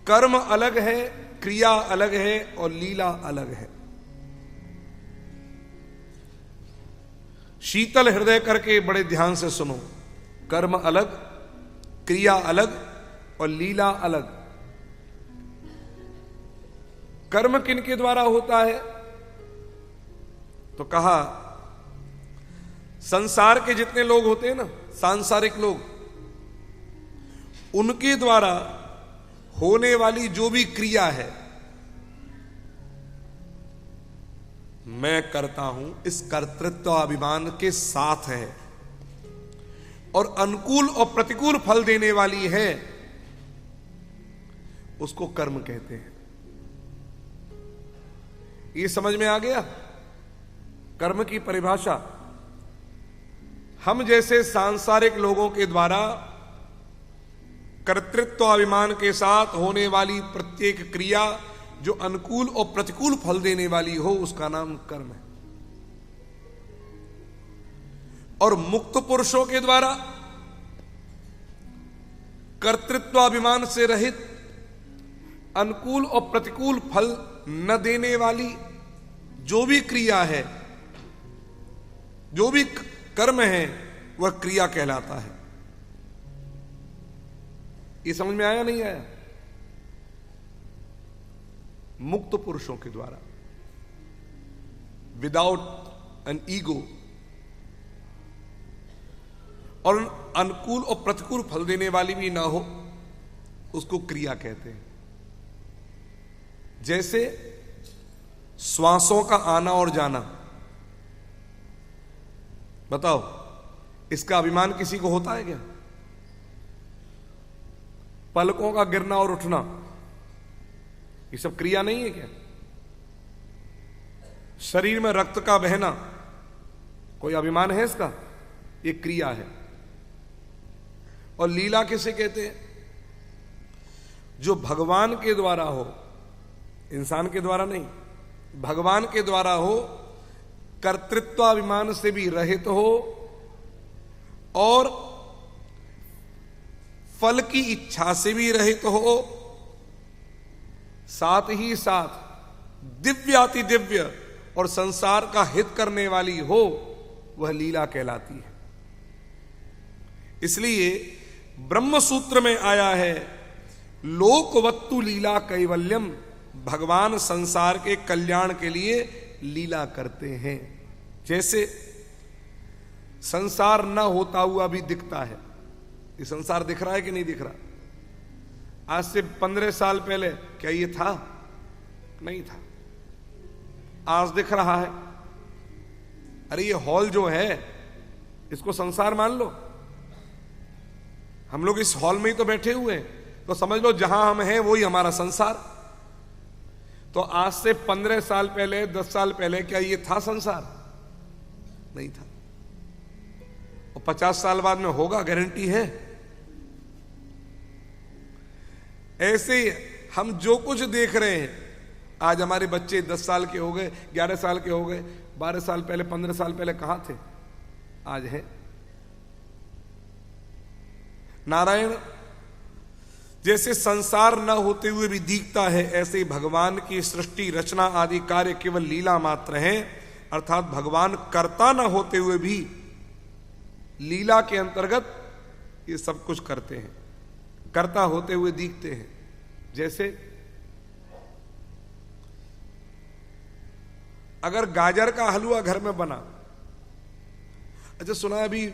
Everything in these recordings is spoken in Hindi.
कर्म अलग है, क्रिया अलग है और लीला अलग है। शीतल हृदय करके बड़े ध्यान से सुनो। कर्म अलग, क्रिया अलग और लीला अलग। कर्म किनके द्वारा होता है? तो कहा संसार के जितने लोग होते हैं ना, सांसारिक लोग, उनके द्वारा होने वाली जो भी क्रिया है, मैं करता हूं, इस कर्तृत्व अभिमान के साथ है और अनुकूल और प्रतिकूल फल देने वाली है, उसको कर्म कहते हैं। ये समझ में आ गया कर्म की परिभाषा? हम जैसे सांसारिक लोगों के द्वारा कर्तृत्व अभिमान के साथ होने वाली प्रत्येक क्रिया जो अनुकूल और प्रतिकूल फल देने वाली हो, उसका नाम कर्म है। और मुक्त पुरुषों के द्वारा कर्तृत्व अभिमान से रहित, अनुकूल और प्रतिकूल फल न देने वाली जो भी क्रिया है, जो भी कर्म है, वह क्रिया कहलाता है। ये समझ में आया नहीं आया? मुक्त पुरुषों के द्वारा, विदाउट एन ईगो, और अनुकूल और प्रतिकूल फल देने वाली भी ना हो, उसको क्रिया कहते हैं। जैसे श्वासों का आना और जाना, बताओ इसका अभिमान किसी को होता है क्या? पलकों का गिरना और उठना, ये सब क्रिया नहीं है क्या? शरीर में रक्त का बहना, कोई अभिमान है इसका? ये क्रिया है। और लीला किसे कहते हैं? जो भगवान के द्वारा हो, इंसान के द्वारा नहीं, भगवान के द्वारा हो, कर्तृत्वाभिमान से भी रहित हो और फल की इच्छा से भी रहित हो, साथ ही साथ दिव्याति दिव्य और संसार का हित करने वाली हो, वह लीला कहलाती है। इसलिए ब्रह्म सूत्र में आया है, लोकवत्तु लीला कैवल्यम, भगवान संसार के कल्याण के लिए लीला करते हैं। जैसे संसार न होता हुआ भी दिखता है, ये संसार दिख रहा है कि नहीं दिख रहा? आज से 15 साल पहले क्या ये था? नहीं था। आज दिख रहा है। अरे ये हॉल जो है, इसको संसार मान लो। हम लोग इस हॉल में ही तो बैठे हुए हैं, तो समझ लो जहां हम हैं वही हमारा संसार। तो आज से 15 साल पहले, 10 साल पहले क्या ये था संसार? नहीं था। और 50 साल बाद में होगा, गारंटी है। ऐसे हम जो कुछ देख रहे हैं, आज हमारे बच्चे 10 साल के हो गए, 11 साल के हो गए, 12 साल पहले, 15 साल पहले कहां थे? आज है। नारायण जैसे संसार न होते हुए भी दिखता है, ऐसे भगवान की सृष्टि, रचना आदि कार्य केवल लीला मात्र हैं। अर्थात भगवान कर्ता न होते हुए भी लीला के अंतर्गत ये सब कुछ करते हैं, कर्ता होते हुए दिखते हैं। जैसे अगर गाजर का हलवा घर में बना, अच्छा सुना अभी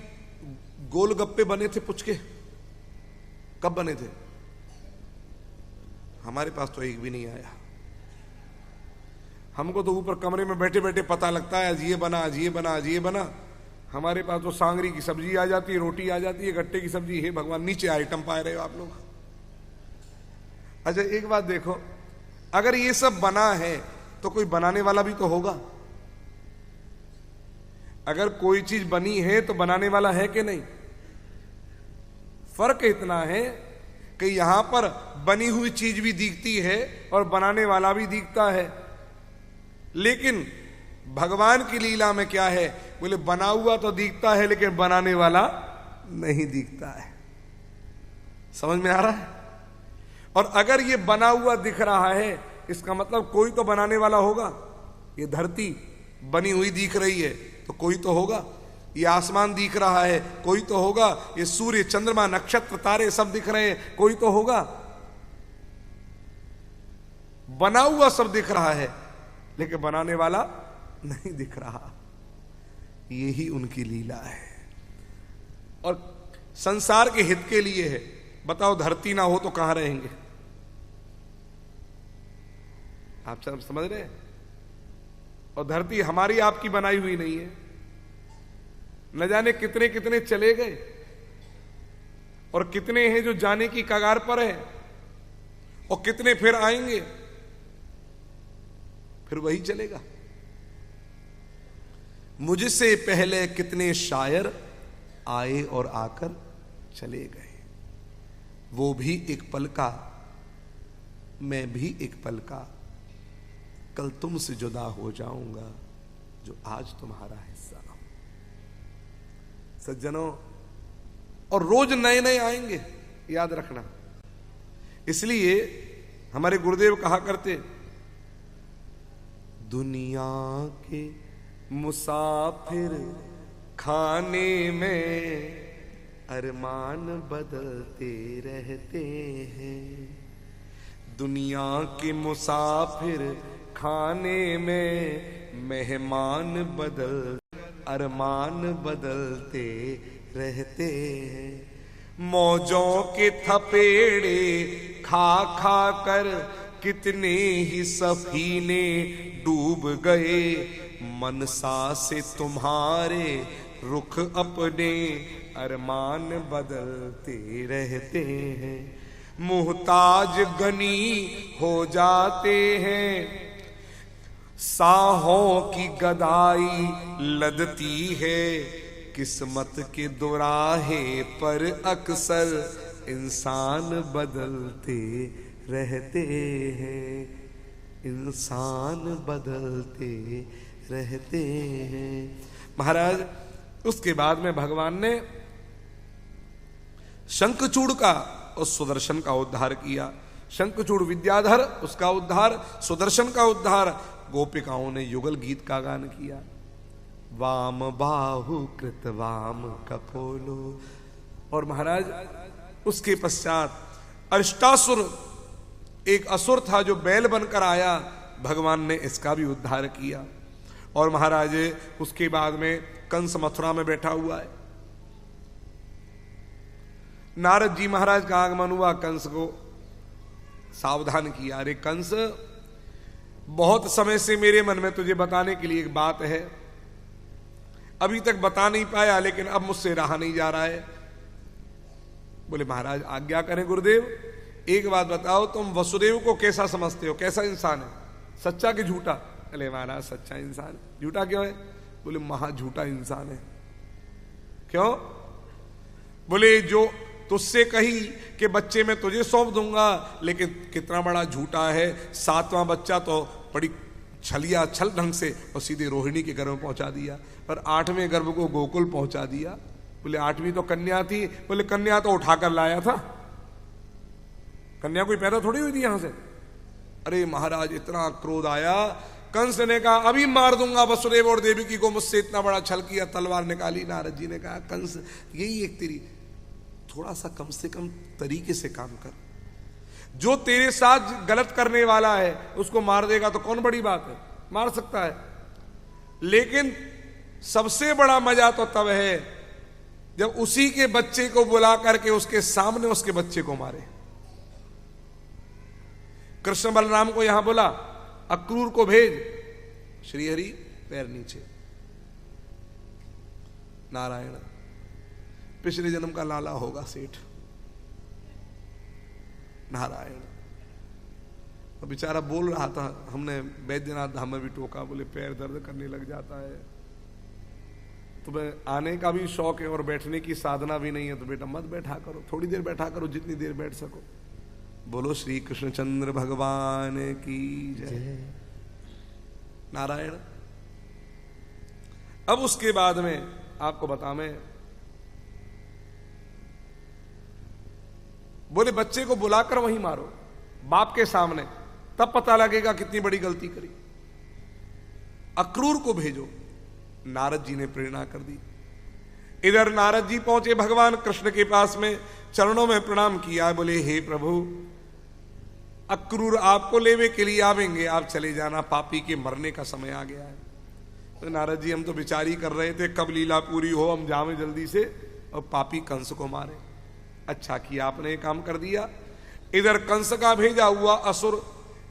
गोलगप्पे बने थे पुचके, कब बने थे? हमारे पास तो एक भी नहीं आया। हमको तो ऊपर कमरे में बैठे बैठे पता लगता है आज ये बना, आज ये बना, आज ये बना। हमारे पास तो सांगरी की सब्जी आ जाती है, रोटी आ जाती है, गट्टे की सब्जी। हे भगवान, नीचे आइटम पाए रहे हो आप लोग। अच्छा एक बात देखो, अगर ये सब बना है तो कोई बनाने वाला भी तो होगा। अगर कोई चीज बनी है तो बनाने वाला है कि नहीं? फर्क इतना है कि यहां पर बनी हुई चीज भी दिखती है और बनाने वाला भी दिखता है। लेकिन भगवान की लीला में क्या है? बोले बना हुआ तो दिखता है लेकिन बनाने वाला नहीं दिखता है। समझ में आ रहा है? और अगर ये बना हुआ दिख रहा है, इसका मतलब कोई तो बनाने वाला होगा। ये धरती बनी हुई दिख रही है तो कोई तो होगा। ये आसमान दिख रहा है, कोई तो होगा। ये सूर्य, चंद्रमा, नक्षत्र, तारे सब दिख रहे हैं, कोई तो होगा। बना हुआ सब दिख रहा है, लेकिन बनाने वाला नहीं दिख रहा। यही उनकी लीला है और संसार के हित के लिए है। बताओ, धरती ना हो तो कहां रहेंगे? आप सब समझ रहे हैं? और धरती हमारी आपकी बनाई हुई नहीं है। न जाने कितने कितने चले गए और कितने हैं जो जाने की कगार पर है, और कितने फिर आएंगे, फिर वही चलेगा। मुझसे पहले कितने शायर आए और आकर चले गए। वो भी एक पल का, मैं भी एक पल का, कल तुमसे जुदा हो जाऊंगा जो आज तुम्हारा हिस्सा हूं। सज्जनों, और रोज नए नए आएंगे, याद रखना। इसलिए हमारे गुरुदेव कहा करते, दुनिया के मुसाफिर खाने में अरमान बदलते रहते हैं। दुनिया के मुसाफिर खाने में मेहमान अरमान बदलते रहते हैं। मौजों के थपेड़े खा खा कर कितने ही सफीने डूब गए। मनसा से तुम्हारे रुख अपने अरमान बदलते रहते हैं। मुहताज गनी हो जाते हैं, साहों की गदाई लदती है। किस्मत के दोराहे पर अक्सर इंसान बदलते रहते हैं। इंसान बदलते रहते हैं। महाराज, उसके बाद में भगवान ने शंखचूड़ का और सुदर्शन का उद्धार किया। शंखचूड़ विद्याधर, उसका उद्धार, सुदर्शन का उद्धार। गोपिकाओं ने युगल गीत का गान किया। वाम बाहु कृत वाम कपोलो। और महाराज, उसके पश्चात अष्टासुर, एक असुर था जो बैल बनकर आया, भगवान ने इसका भी उद्धार किया। और महाराज, उसके बाद में कंस मथुरा में बैठा हुआ है। नारद जी महाराज का आगमन हुआ, कंस को सावधान किया। अरे कंस, बहुत समय से मेरे मन में तुझे बताने के लिए एक बात है, अभी तक बता नहीं पाया, लेकिन अब मुझसे रहा नहीं जा रहा है। बोले महाराज आज्ञा करें गुरुदेव। एक बात बताओ, तुम वसुदेव को कैसा समझते हो? कैसा इंसान है? सच्चा कि झूठा? अरे महाराज सच्चा इंसान। झूठा क्यों है? बोले महा झूठा इंसान है। क्यों? बोले जो तुझसे कही कि बच्चे मैं तुझे सौंप दूंगा, लेकिन कितना बड़ा झूठा है। 7वां बच्चा तो बड़ी छलिया छल ढंग से और सीधे रोहिणी के गर्भ में पहुंचा दिया, और 8वें गर्भ को गोकुल पहुंचा दिया। बोले 8वीं तो कन्या थी। बोले कन्या तो उठाकर लाया था, कन्या कोई पैदा थोड़ी हुई थी यहां से। अरे महाराज, इतना क्रोध आया। कंस ने कहा अभी मार दूंगा वसुदेव और देवकी को, मुझसे इतना बड़ा छल किया। तलवार निकाली। नारद जी ने कहा कंस, यही एक तेरी, थोड़ा सा कम से कम तरीके से काम कर। जो तेरे साथ गलत करने वाला है उसको मार देगा तो कौन बड़ी बात है, मार सकता है। लेकिन सबसे बड़ा मजा तो तब है जब उसी के बच्चे को बुला करके उसके सामने उसके बच्चे को मारे। कृष्ण बलराम को यहां बोला, अक्रूर को भेज। श्री हरि पैर नीचे। नारायण, पिछले जन्म का लाला होगा सेठ। नारायण। तो बेचारा बोल रहा था, हमने बैद्यनाथ धाम में भी टोका, बोले पैर दर्द करने लग जाता है, तुम्हें आने का भी शौक है और बैठने की साधना भी नहीं है, तो बेटा मत बैठा करो, थोड़ी देर बैठा करो, जितनी देर बैठ सको। बोलो श्री कृष्णचंद्र भगवान की जय। नारायण। अब उसके बाद में आपको बता, मैं बोले बच्चे को बुलाकर वहीं मारो। बाप के सामने, तब पता लगेगा कितनी बड़ी गलती करी। अक्रूर को भेजो। नारद जी ने प्रेरणा कर दी। इधर नारद जी पहुंचे भगवान कृष्ण के पास में, चरणों में प्रणाम किया, बोले हे प्रभु, अक्रूर आपको लेवे के लिए आवेंगे, आप चले जाना, पापी के मरने का समय आ गया है। तो नारद जी हम तो विचारी कर रहे थे कब लीला पूरी हो, हम जावे जल्दी से और पापी कंस को मारे। अच्छा किया आपने काम कर दिया। इधर कंस का भेजा हुआ असुर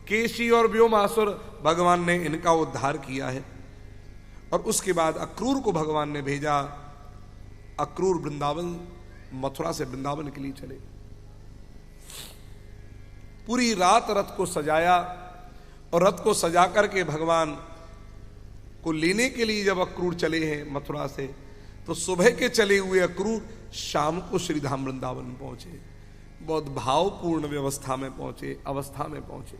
केशी और व्योमासुर, भगवान ने इनका उद्धार किया है। और उसके बाद अक्रूर को भगवान ने भेजा। अक्रूर वृंदावन, मथुरा से वृंदावन के लिए चले। पूरी रात रथ को सजाया और रथ को सजा करके भगवान को लेने के लिए जब अक्रूर चले हैं मथुरा से, तो सुबह के चले हुए अक्रूर शाम को श्रीधाम वृंदावन पहुंचे। बहुत भावपूर्ण अवस्था में पहुंचे।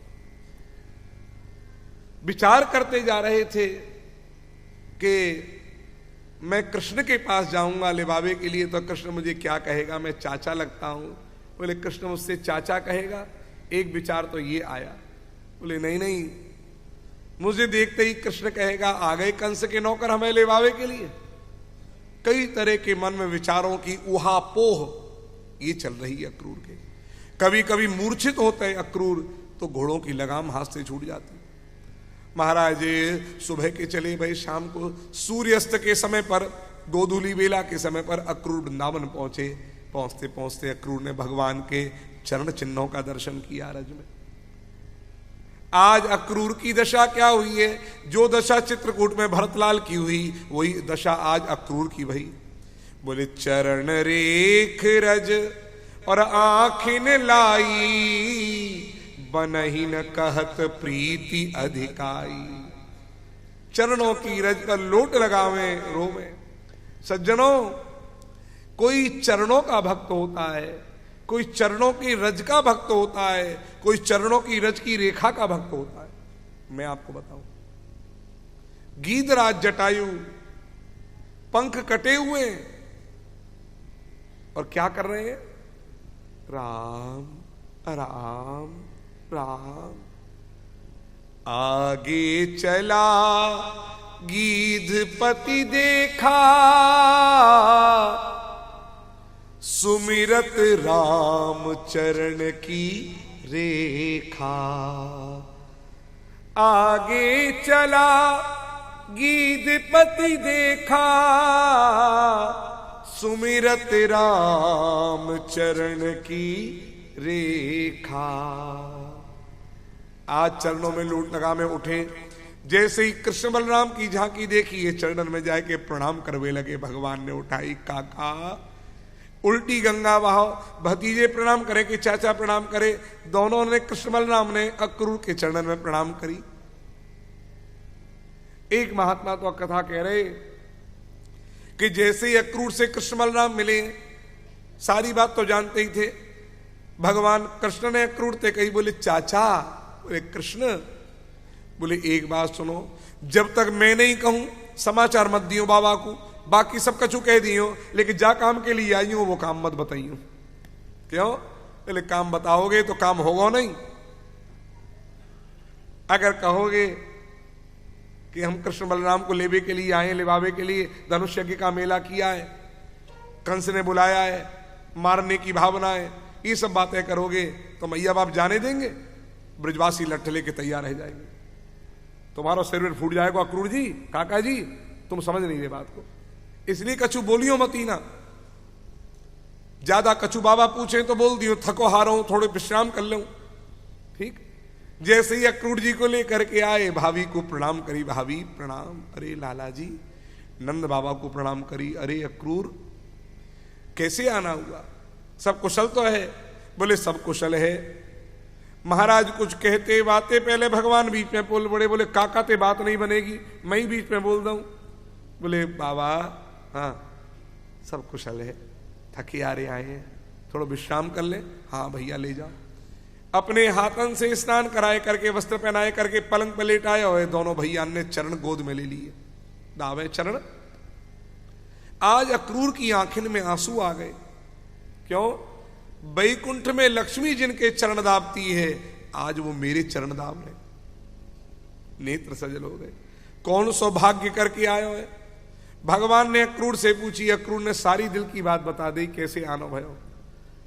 विचार करते जा रहे थे कि मैं कृष्ण के पास जाऊंगा लिबावे के लिए, तो कृष्ण मुझे क्या कहेगा, मैं चाचा लगता हूं। बोले कृष्ण मुझसे चाचा कहेगा। एक विचार तो ये आया। बोले नहीं, मुझे देखते ही कृष्ण कहेगा आ गए कंस के नौकर हमें लिबावे के लिए। कई तरह के मन में विचारों की उहापोह ये चल रही है अक्रूर के। कभी कभी मूर्छित होते हैं अक्रूर, तो घोड़ों की लगाम हाथ से छूट जाती। महाराज सुबह के चले भाई, शाम को सूर्यास्त के समय पर, गोधूली बेला के समय पर अक्रूर वृंदावन पहुंचे। पहुंचते पहुंचते अक्रूर ने भगवान के चरण चिन्हों का दर्शन किया रज में। आज अक्रूर की दशा क्या हुई है? जो दशा चित्रकूट में भरतलाल की हुई, वही दशा आज अक्रूर की भई। बोले चरण रेख रज और आँखिन लाई, बनही न कहत प्रीति अधिकाई। चरणों की रज पर लोट लगावे रोवे। सज्जनों, कोई चरणों का भक्त होता है, कोई चरणों की रज का भक्त होता है, कोई चरणों की रज की रेखा का भक्त होता है। मैं आपको बताऊं, गीधराज जटायु पंख कटे हुए और क्या कर रहे हैं? राम राम राम। आगे चला गीधपति देखा, सुमिरत राम चरण की रेखा। आगे चला गीधपति देखा, सुमिरत राम चरण की रेखा। आज चरणों में लूट लगा में उठे। जैसे ही कृष्ण बलराम की झांकी देखी, चरणन में जाके प्रणाम करवे लगे। भगवान ने उठाई, काका उल्टी गंगा बहाओ। भतीजे प्रणाम करे कि चाचा प्रणाम करे, दोनों ने, कृष्ण बलराम ने अक्रूर के चरणन में प्रणाम करी। एक महात्मा तो कथा कह रहे कि जैसे ही अक्रूर से कृष्ण बलराम मिले, सारी बात तो जानते ही थे। भगवान कृष्ण ने अक्रूर से कही, बोले चाचा। बोले कृष्ण। बोले एक बात सुनो, जब तक मैं नहीं कहूं समाचार मत दियो बाबा को, बाकी सब कछु कह दियो, लेकिन जा काम के लिए आई हूं वो काम मत बताइयो। क्यों? बोले काम बताओगे तो काम होगा नहीं। अगर कहोगे कि हम कृष्ण बलराम को लेवे के लिए आए, लिबावे के लिए, धनुष यज्ञ का मेला किया है, कंस ने बुलाया है, मारने की भावना है, ये सब बातें करोगे तो मैया बाप जाने देंगे? ब्रजवासी लट्ठ लेके तैयार रह जाएंगे, तुम्हारा सिर फूट जाएगा। अक्रूर जी, काका जी, तुम समझ नहीं रहे बात को, इसलिए कछु बोलियो मती ना। ज्यादा कछु बाबा पूछे तो बोल दियो थको हारो, थोड़े विश्राम कर लूं। ठीक। जैसे ही अक्रूर जी को लेकर के आए, भाभी को प्रणाम करी। भाभी प्रणाम। अरे लाला जी। नंद बाबा को प्रणाम करी। अरे अक्रूर, कैसे आना हुआ? सब कुशल तो है? बोले सब कुशल है। महाराज कुछ कहते बातें, पहले भगवान बीच में बोल पड़े। बोले काका ते बात नहीं बनेगी, मैं ही बीच में बोल दूं। बोले बाबा हाँ सब कुशल है, थके आ रहे आए हैं, थोड़ा विश्राम कर ले। हाँ भैया ले जाओ। अपने हाथन से स्नान कराए करके, वस्त्र पहनाए करके पलंग पर लेटाए हुए दोनों भैया ने चरण गोद में ले लिए, दावे चरण। आज अक्रूर की आंखों में आंसू आ गए। क्यों? बैकुंठ में लक्ष्मी जिनके चरण दाबती है, आज वो मेरे चरण दाम रहे, नेत्र सजल हो गए। कौन सौभाग्य करके आयो है? भगवान ने अक्रूर से पूछी, अक्रूर ने सारी दिल की बात बता दी, कैसे आनो भयो।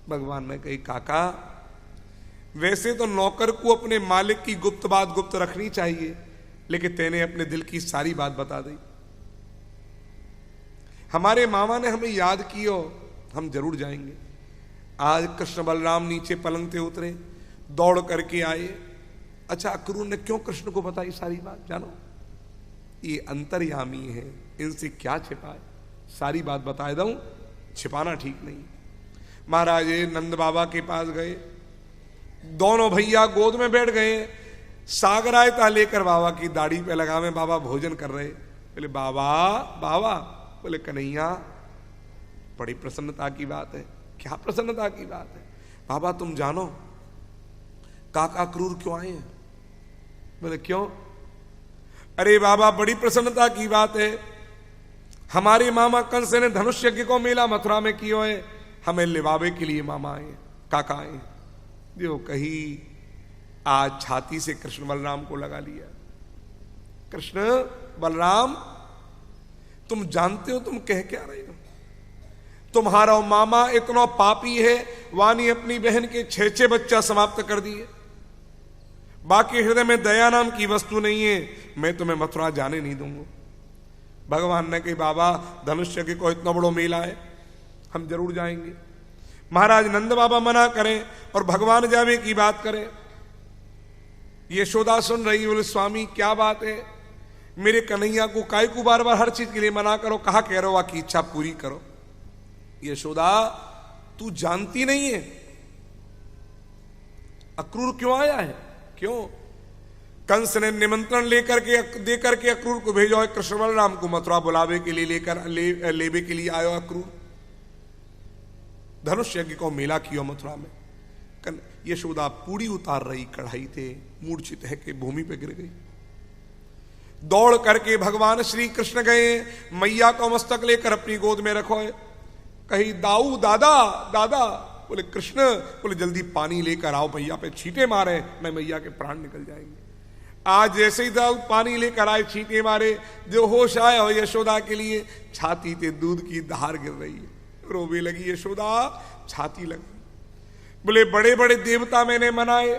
भगवान ने कही, काका वैसे तो नौकर को अपने मालिक की गुप्त बात गुप्त रखनी चाहिए, लेकिन तेने अपने दिल की सारी बात बता दी। हमारे मामा ने हमें याद कियो, हम जरूर जाएंगे। आज कृष्ण बलराम नीचे पलंग से उतरे, दौड़ करके आए। अच्छा, अक्रूर ने क्यों कृष्ण को बताई सारी बात? जानो, ये अंतर्यामी है, इनसे क्या छिपाए, सारी बात बता दूं, छिपाना ठीक नहीं। महाराज नंद बाबा के पास गए, दोनों भैया गोद में बैठ गए, सागरायता लेकर बाबा की दाढ़ी पे लगावे, बाबा भोजन कर रहे। बोले बाबा बाबा, बोले कन्हैया बड़ी प्रसन्नता की बात है। क्या प्रसन्नता की बात है? बाबा तुम जानो काका अक्रूर क्यों आए हैं? बोले क्यों? अरे बाबा बड़ी प्रसन्नता की बात है, हमारे मामा कंस ने धनुष यज्ञ को मेला मथुरा में कियो है, हमें लिवावे के लिए मामा आए, काका आए। जो कही आज छाती से कृष्ण बलराम को लगा लिया। कृष्ण बलराम तुम जानते हो तुम कह क्या रहे हो? तुम्हारा मामा इतना पापी है, वानी अपनी बहन के 6 बच्चा समाप्त कर दिए, बाकी हृदय में दया नाम की वस्तु नहीं है, मैं तुम्हें मथुरा जाने नहीं दूंगा। भगवान ने कही बाबा धनुष यज्ञ को इतना बड़ो मेला है, हम जरूर जाएंगे। महाराज नंद बाबा मना करें और भगवान जावे की बात करें। यशोदा सुन रही, बोले स्वामी क्या बात है, मेरे कन्हैया को काय को बार बार हर चीज के लिए मना करो, कहा कह रहे हो की इच्छा पूरी करो। यशोदा तू जानती नहीं है अक्रूर क्यों आया है? क्यों? कंस ने निमंत्रण लेकर के देकर के अक्रूर को भेजो है, कृष्ण बलराम को मथुरा बुलावे के लिए लेवे के लिए आयो अक्रूर। धनुष यज्ञ को मेला किया मथुरा में। यशोदा पूड़ी उतार रही कढ़ाई थे, मूर्छित है कि भूमि पे गिर गई। दौड़ करके भगवान श्री कृष्ण गए, मैया को मस्तक लेकर अपनी गोद में रखो। कही दाऊ दादा दादा, बोले कृष्ण, बोले जल्दी पानी लेकर आओ, मैया पे छींटे मारे मैं मैया के प्राण निकल जाएंगे। आज जैसे ही दाऊ पानी लेकर आए, छींटे मारे, जो होश आया हो यशोदा के लिए, छाती पे दूध की धार गिर रही है, रोवे लगी यशोदा, छाती लगी। बोले बड़े बड़े देवता मैंने मनाए,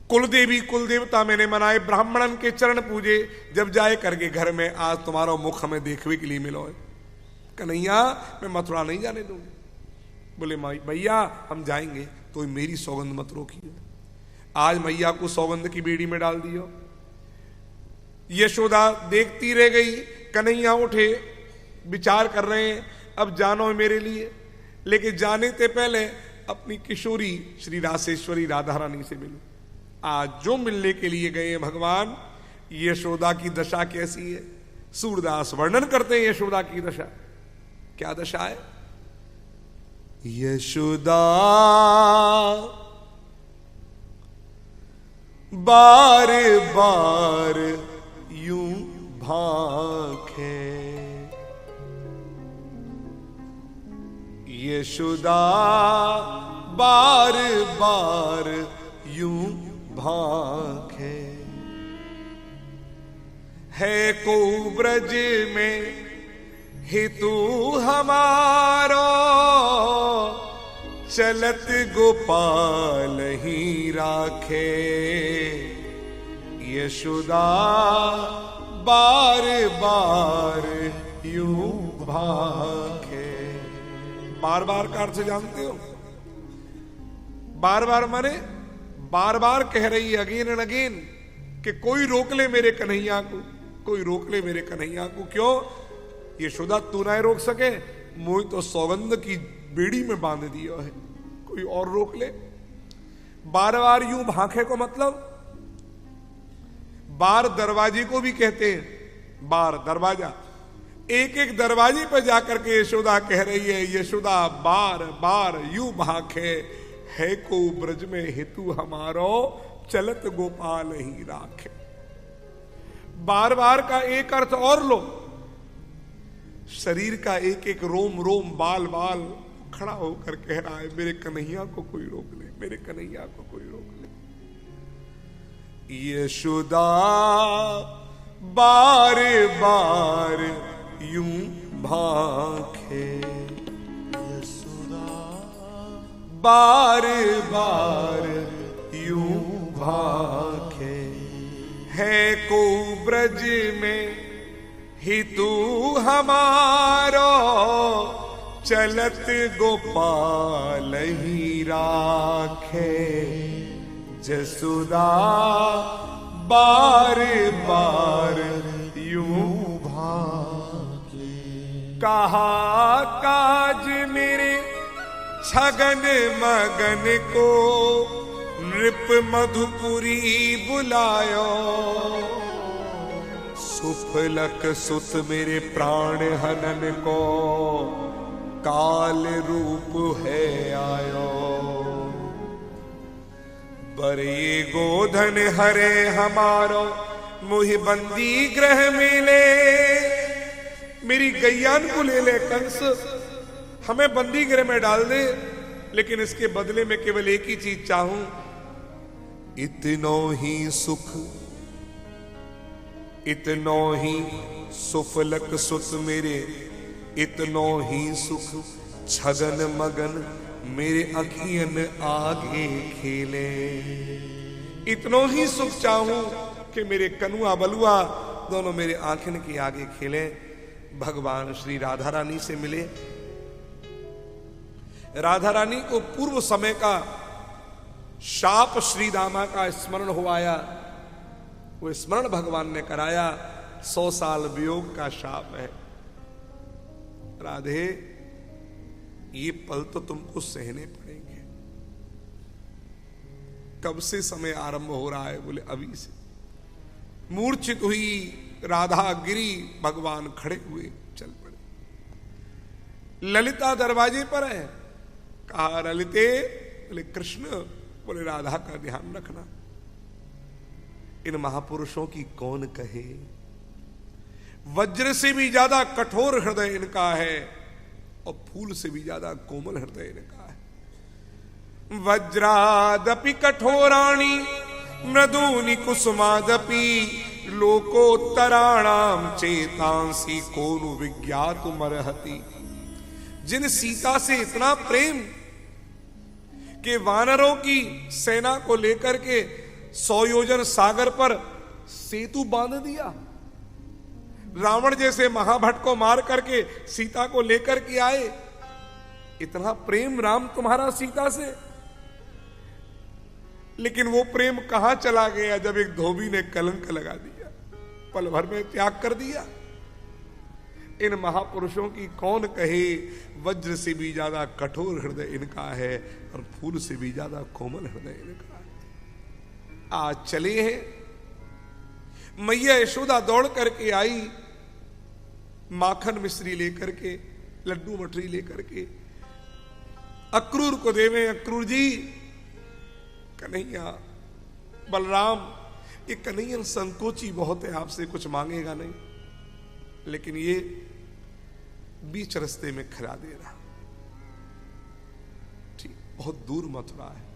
कुल देवी कुल देवता मैंने मनाए, ब्राह्मणन के चरण पूजे, जब जाए करके घर में आज तुम्हारा मुख हमें देखने के लिए मिलो है। कन्हैया मैं मथुरा नहीं जाने दूंगा। बोले भैया हम जाएंगे, तो मेरी सौगंध मत रोकिए। आज मैया को सौगंध की बेड़ी में डाल दियो। यशोदा देखती रह गई, कन्हैया उठे, विचार कर रहे हैं अब जानो मेरे लिए, लेकिन जाने से पहले अपनी किशोरी श्री रासेश्वरी राधा रानी से मिलो। आज जो मिलने के लिए गए भगवान, यशोदा की दशा कैसी है? सूरदास वर्णन करते हैं यशोदा की दशा। क्या दशा है? यशोदा बार बार यूं भाखे, यशोदा बार बार यूं भाखे, है को ब्रज में हेतु हमारो, चलत गोपाल ही राखे, यशोदा बार बार यूं भाखे। बार बार का अर्थ जानते हो? बार बार माने बार बार कह रही अगेन एंड अगेन कि कोई रोक ले मेरे कन्हैया को, कोई रोक ले मेरे कन्हैया को। क्यों? यशोदा तू ना रोक सके, मुझे तो सौगंध की बेड़ी में बांध दिया है, कोई और रोक ले। बार बार यूं भांखे को मतलब बार दरवाजे को भी कहते हैं, बार दरवाजा। एक एक दरवाजे पर जाकर के यशोदा कह रही है, यशोदा बार बार यूं भांखे, है को ब्रज में हेतु हमारो, चलत गोपाल ही राखे। बार बार का एक अर्थ और लो, शरीर का एक एक रोम रोम, बाल बाल, खड़ा होकर कह रहा है मेरे कन्हैया को कोई रोक ले, मेरे कन्हैया को कोई रोक ले। यशोदा बार बार यूं भाखे, यशोदा बार बार यूं भाखे, है को ब्रज में ही तू हमारो, चलत गोपाल ही राखे। जसुदा बार बार यूं भागे, कहा काज मेरे छगन मगन को, नृप मधुपुरी बुलायो। सुफलक सुत मेरे प्राण हनन को, काल रूप है आयो। बरे गोधन हरे हमारो, मुहि बंदी ग्रह मिले। मेरी गैयान को ले ले कंस, हमें बंदी गृह में डाल दे, लेकिन इसके बदले में केवल एक ही चीज चाहूं, इतनो ही सुख, इतनो ही सुफलक सुत मेरे, इतनो ही सुख छगन मगन मेरे अखियन आगे खेले। इतनो ही सुख चाहूं कि मेरे कनुआ बलुआ दोनों मेरे आंखन के आगे खेले। भगवान श्री राधा रानी से मिले। राधा रानी को पूर्व समय का शाप श्री दामा का स्मरण हो आया। वो स्मरण भगवान ने कराया। 100 साल वियोग का शाप है। राधे, ये पल तो तुमको सहने पड़ेंगे। कब से समय आरंभ हो रहा है? बोले अभी से। मूर्छित हुई राधा गिरी, भगवान खड़े हुए चल पड़े। ललिता दरवाजे पर है। कहा ललिते, बोले कृष्ण। बोले राधा का ध्यान रखना। इन महापुरुषों की कौन कहे, वज्र से भी ज्यादा कठोर हृदय इनका है और फूल से भी ज्यादा कोमल हृदय इनका है। वज्रादपि कठोराणि मृदूनि कुसुमादपि, लोकोत्तराणाम चेतांसी कोनु विज्ञातुमर्हति। जिन सीता से इतना प्रेम कि वानरों की सेना को लेकर के 100 योजन सागर पर सेतु बांध दिया, रावण जैसे महाभट को मार करके सीता को लेकर के आए। इतना प्रेम राम तुम्हारा सीता से, लेकिन वो प्रेम कहां चला गया जब एक धोबी ने कलंक लगा दिया, पल भर में त्याग कर दिया। इन महापुरुषों की कौन कहे, वज्र से भी ज्यादा कठोर हृदय इनका है और फूल से भी ज्यादा कोमल हृदय इनका है। आज चले हैं। मैया यशोदा दौड़ करके आई, माखन मिश्री लेकर के, लड्डू मठरी लेकर के अक्रूर को देवे। अक्रूर जी, कन्हैया, बलराम, ये कन्हैया संकोची बहुत है, आपसे कुछ मांगेगा नहीं, लेकिन ये बीच रास्ते में खिला दे रहा। ठीक, बहुत दूर मथुरा है।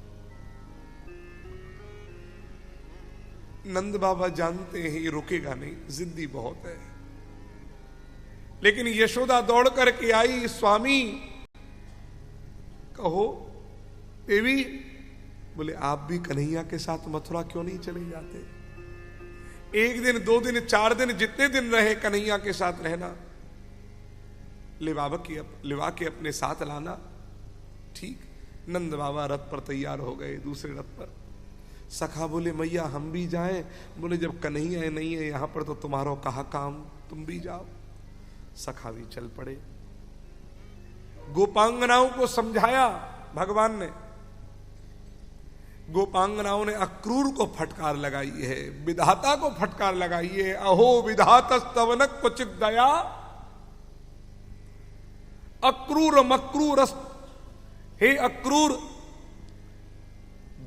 नंद बाबा जानते हैं ये रुकेगा नहीं, जिद्दी बहुत है। लेकिन यशोदा दौड़ करके आई, स्वामी कहो देवी। बोले आप भी कन्हैया के साथ मथुरा क्यों नहीं चले जाते? 1 दिन 2 दिन 4 दिन जितने दिन रहे कन्हैया के साथ रहना, लिवा के अपने साथ लाना। ठीक। नंद बाबा रथ पर तैयार हो गए, दूसरे रथ पर। सखा बोले मैया हम भी जाएं। बोले जब कन्हैया नहीं है यहां पर तो तुम्हारा कहा काम, तुम भी जाओ। सखा भी चल पड़े। गोपांगनाओं को समझाया भगवान ने। गोपांगनाओं ने अक्रूर को फटकार लगाई है, विधाता को फटकार लगाई है। अहो विधातस्तवनक क्वचित दया, अक्रूर मक्रूर। हे अक्रूर,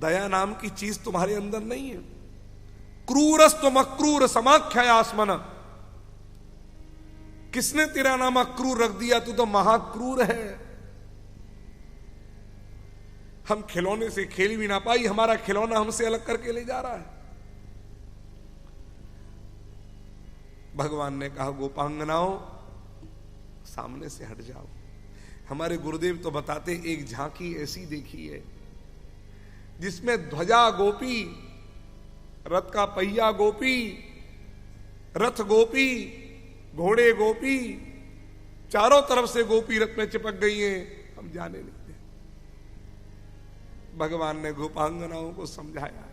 दया नाम की चीज तुम्हारे अंदर नहीं है। क्रूरस्तु मक्रूर समाख्यायास्मन। किसने तेरा नाम अक्रूर रख दिया? तू तो महाक्रूर है। हम खिलौने से खेल भी ना पाई, हमारा खिलौना हमसे अलग करके ले जा रहा है। भगवान ने कहा गोपांगनाओं सामने से हट जाओ। हमारे गुरुदेव तो बताते एक झांकी ऐसी देखी है जिसमें ध्वजा गोपी, रथ का पहिया गोपी, रथ गोपी, घोड़े गोपी, चारों तरफ से गोपी रथ में चिपक गई हैं, हम जाने नहीं दे। भगवान ने गोपांगनाओं को समझाया,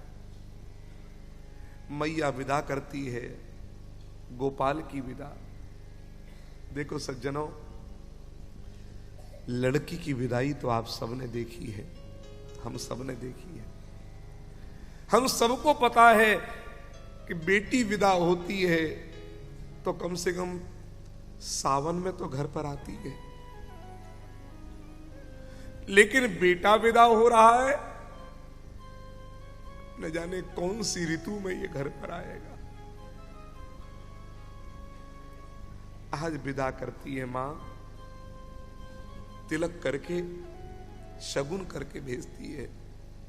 मैया विदा करती है गोपाल की विदा। देखो सज्जनों, लड़की की विदाई तो आप सबने देखी है, हम सबने देखी है। हम सबको पता है कि बेटी विदा होती है तो कम से कम सावन में तो घर पर आती है, लेकिन बेटा विदा हो रहा है, न जाने कौन सी ऋतु में ये घर पर आएगा। आज विदा करती है मां, तिलक करके शगुन करके भेजती है।